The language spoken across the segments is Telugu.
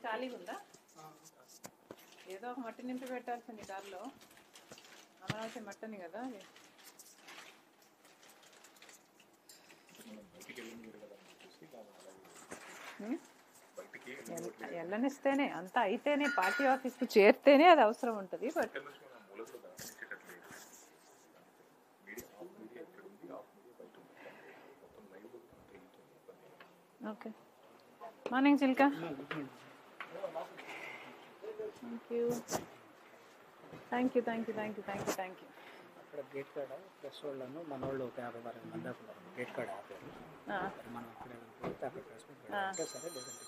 ఖాళీగా ఉందా? ఏదో ఒక మట్టి నింపి పెట్టాల్సింది కార్లో. అమరావతి మట్టని కదా అది. వెళ్ళనిస్తేనే అంతా అయితేనే పార్టీ ఆఫీస్కి చేరితేనే అది అవసరం ఉంటుంది. But okay. Morning Chilka. Thank you. అక్కడ గేట్ కాడ ప్రెస్ వాళ్ళను మన వాళ్ళు 50 మంది ఉన్నారు. గేట్ కాడ ఆపారు. మనం అక్కడ ప్రెస్ సరే లేదంటే.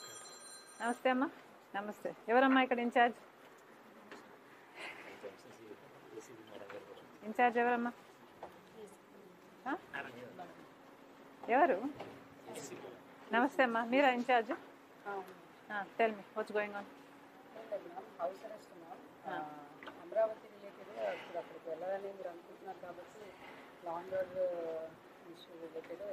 నమస్తే అమ్మా. నమస్తే. ఎవరమ్మా ఇక్కడ ఇన్ఛార్జ్? ఎవరమ్మా? ఎవరు? నమస్తే అమ్మా. మీరా in charge? Tell me what's going on. House arrest Amaravati related ఇప్పుడు అక్కడికి వెళ్ళాలని మీరు అనుకుంటున్నారు కాబట్టి law and order issue related.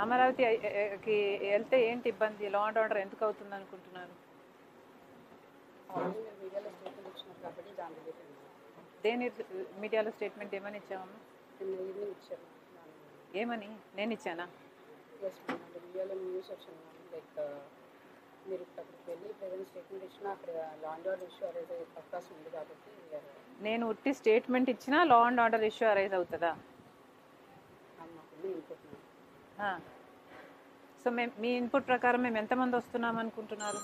అమరావతికి వెళ్తే ఏంటి ఇబ్బంది? లా అండ్ ఆర్డర్ ఎందుకు అవుతుంది అనుకుంటున్నారు? ఆల్రెడీ మీరు మీడియాలో స్టేట్మెంట్ ఇచ్చినారు కాబట్టి దాని రిలేటెడ్. దేని మీడియాలో స్టేట్మెంట్ ఏమని ఇచ్చామమ్మా? నిన్న ఈవినింగ్ ఇచ్చారు. ఏమని? నేను ఇచ్చానా? Yes madam. అంటే మీడియాలో న్యూస్ వచ్చింది లైక్ మీరు అక్కడికి వెళ్ళి ప్రజెంట్ స్టేట్మెంట్ ఇచ్చినా అక్కడ లా అండ్ ఆర్డర్ ఇష్యూ అరైజ్ అయ్యే అవకాశం ఉంది కాబట్టి. నేను ఉట్టి స్టేట్మెంట్ ఇచ్చినా లా అండ్ ఆర్డర్ ఇష్యూ అరైజ్ అవుతుందా? సో మీ ఇన్పుట్ ప్రకారం మేము ఎంతమంది వస్తున్నాం అనుకుంటున్నారు?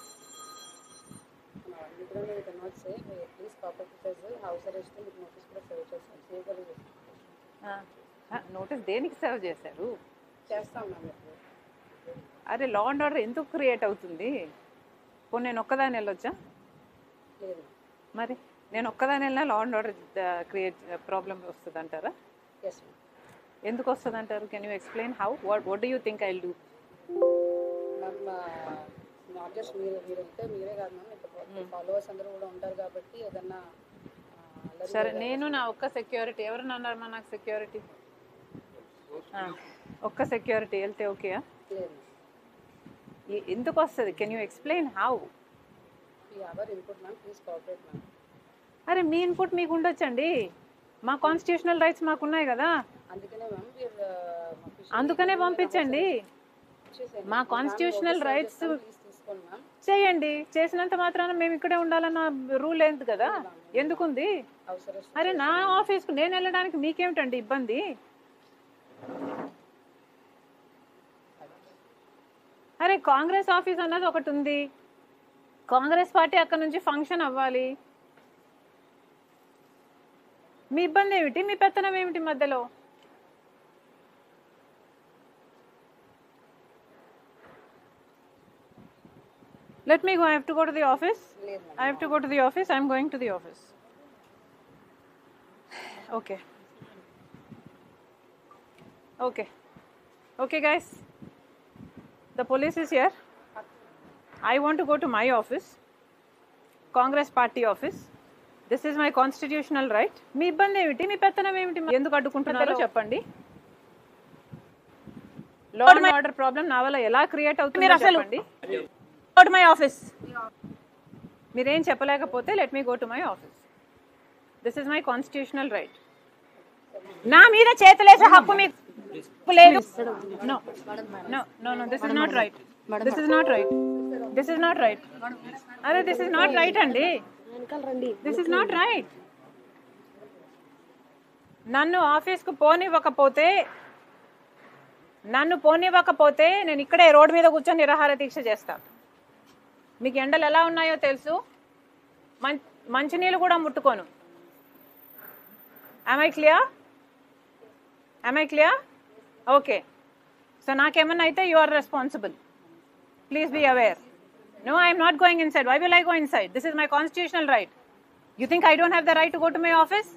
నోటీస్ దేనికి సర్వ్ చేశారు? అరే లా అండ్ ఆర్డర్ ఎందుకు క్రియేట్ అవుతుంది? పోనీ నేను ఒక్కదాన్ని వెళ్ళొచ్చా? మరి నేను ఒక్కదాని వెళ్ళినా లా అండ్ ఆర్డర్ క్రియేట్ ప్రాబ్లమ్ వస్తుంది అంటారా? ఎందుకు వస్తుంది అంటారు? Can you explain how? What do you think I will do? Not just మీరు వెళ్తే మీరే కాదు మ్యామ్, ఫాలోవర్స్ అందరూ కూడా ఉంటారు కాబట్టి ఏదన్నా. సరే నేను నా ఒక్క సెక్యూరిటీ ఎవరన్నా అన్నారమ్మా? నాకు సెక్యూరిటీ ఒక్క సెక్యూరిటీ వెళ్తే ఓకేయా? ఎందుకు వస్తుంది? Can you explain how? అరే మీ ఇన్పుట్ మీకు ఉండొచ్చండి. మా కాన్స్టిట్యూషనల్ రైట్స్ మాకున్నాయి కదా, అందుకనే పంపించండి. మా కాన్స్టిట్యూషనల్ రైట్స్ చేయండి. చేసినంత మాత్రాన మేము ఇక్కడే ఉండాలన్న రూల్ లేదు కదా. ఎందుకుంది? అరే నా ఆఫీస్కు నేను వెళ్ళడానికి మీకేమిటండి ఇబ్బంది? అరే కాంగ్రెస్ ఆఫీస్ అన్నది ఒకటి ఉంది, కాంగ్రెస్ పార్టీ అక్కడ నుంచి ఫంక్షన్ అవ్వాలి. మీ ఇబ్బంది ఏమిటి? మీ పెత్తనం ఏమిటి మధ్యలో? Let me go. I have to go to the office. I'm going to the office. Okay. Okay guys. The police is here. I want to go to my office. Congress party office. This is my constitutional right. మీ ఇబ్బంది ఏమిటి? మీ పెత్తనం ఏమిటి? ఎందుకు అడ్డుకుంటున్నారో చెప్పండి. లా అండ్ ఆర్డర్ ప్రాబ్లం నా వల్ల ఎలా క్రియేట్ అవుతుంది చెప్పండి. Go to my office. మీరేం చెప్పలేకపోతే let me go to my office. This is my constitutional right. నా మీద చేతులేసే హక్కు మీకు లేదు. No, this is not right. అరే this is not right అండి. This is not right. నన్ను ఆఫీస్కు పోనివ్వకపోతే నేను ఇక్కడే రోడ్డు మీద కూర్చొని నిరాహార దీక్ష చేస్తాను. మీకు ఎండలు ఎలా ఉన్నాయో తెలుసు. మంచినీళ్ళు కూడా ముట్టుకోను. Am I clear? Okay. So నాకేమన్నా అయితే you are responsible. Please be aware. No, I am not going inside. Why will I go inside? This is my constitutional right. You think I don't have the right to go to my office?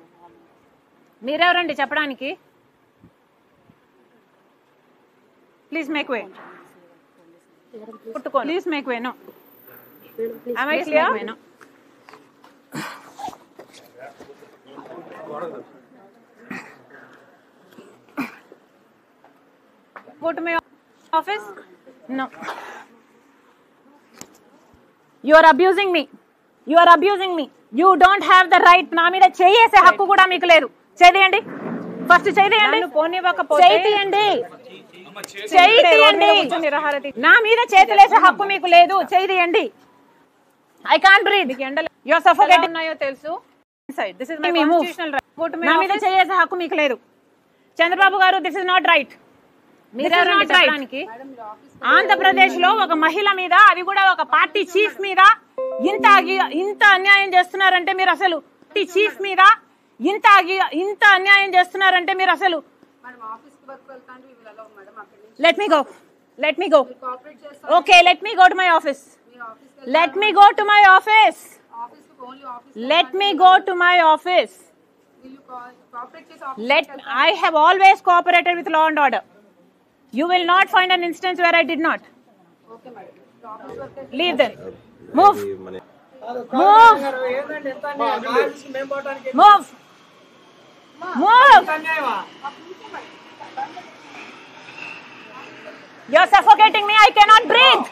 మీరెవరండి చెప్పడానికి? Please make way. Please make way. No. Am I clear? No. Go to my office? No. You are abusing me, you are abusing me. You don't have the right. నా మీద చేసే హక్కు కూడా మీకు లేదు. చేయండి, ఫస్ట్ చేయండి, పోనివ్వకపోతే చేయండి. నా మీద చేతులేసే హక్కు మీకు లేదు. చేయండి. I can't breathe. You are suffocating. ఉన్నాయో తెలుసు. నా మీద చేసే హక్కు మీకు లేదు. చంద్రబాబు గారు, this is not right. Andhra Pradesh లో ఒక మహిళ మీద, అది కూడా ఒక పార్టీ చీఫ్ మీద ఇంత అన్యాయం చేస్తున్నారంటే మీరు అసలు చీఫ్ మీద ఇంత అన్యాయం చేస్తున్నారంటే మీరు అసలు let me go. Okay, let me go to my office. Let me go to my office. Let me go to my office. Will you cooperate with office? I have always cooperated with law and order. You will not find an instance where I did not. Okay, madam. Leave them. Move. Move. Move. Move. You're suffocating me. I cannot breathe.